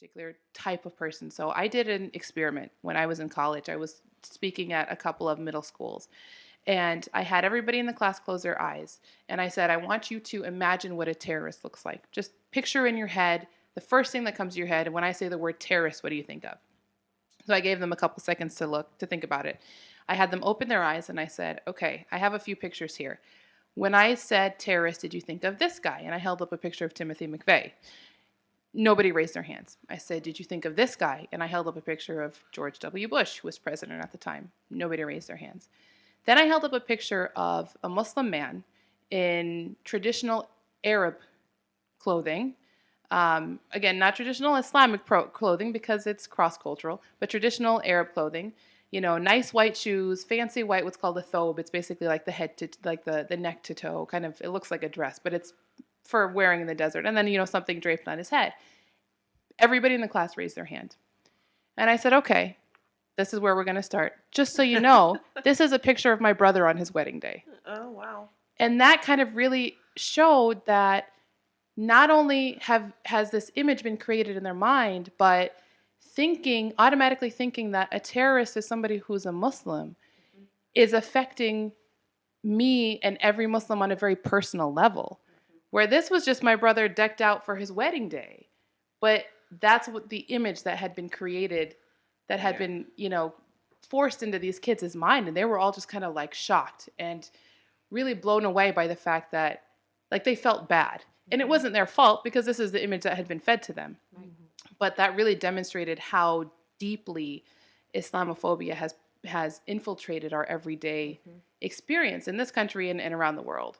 particular type of person. So I did an experiment when I was in college. I was speaking at a couple of middle schools. And I had everybody in the class close their eyes. And I said, I want you to imagine what a terrorist looks like. Just picture in your head the first thing that comes to your head. And when I say the word terrorist, what do you think of? So I gave them a couple seconds to think about it. I had them open their eyes and I said, okay, I have a few pictures here. When I said terrorist, did you think of this guy? And I held up a picture of Timothy McVeigh. Nobody raised their hands. I said, did you think of this guy? And I held up a picture of George W. Bush, who was president at the time. Nobody raised their hands. Then I held up a picture of a Muslim man in traditional Arab clothing. Again, not traditional Islamic clothing because it's cross-cultural, but traditional Arab clothing. You know, nice white shoes, fancy white, what's called a thobe. It's basically like the head to, like the neck to toe, kind of, it looks like a dress, but it's for wearing in the desert. And then, you know, something draped on his head. Everybody in the class raised their hand. And I said, okay, this is where we're going to start. Just so you know, this is a picture of my brother on his wedding day. Oh, wow. And that kind of really showed that not only has this image been created in their mind, but automatically thinking that a terrorist is somebody who's a Muslim is affecting me and every Muslim on a very personal level. Where this was just my brother decked out for his wedding day. But that's what the image that had been created, that had been, you know, forced into these kids' mind. And they were all just kind of like shocked and really blown away by the fact that, like, they felt bad. And it wasn't their fault because this is the image that had been fed to them. But that really demonstrated how deeply Islamophobia has infiltrated our everyday experience in this country and around the world.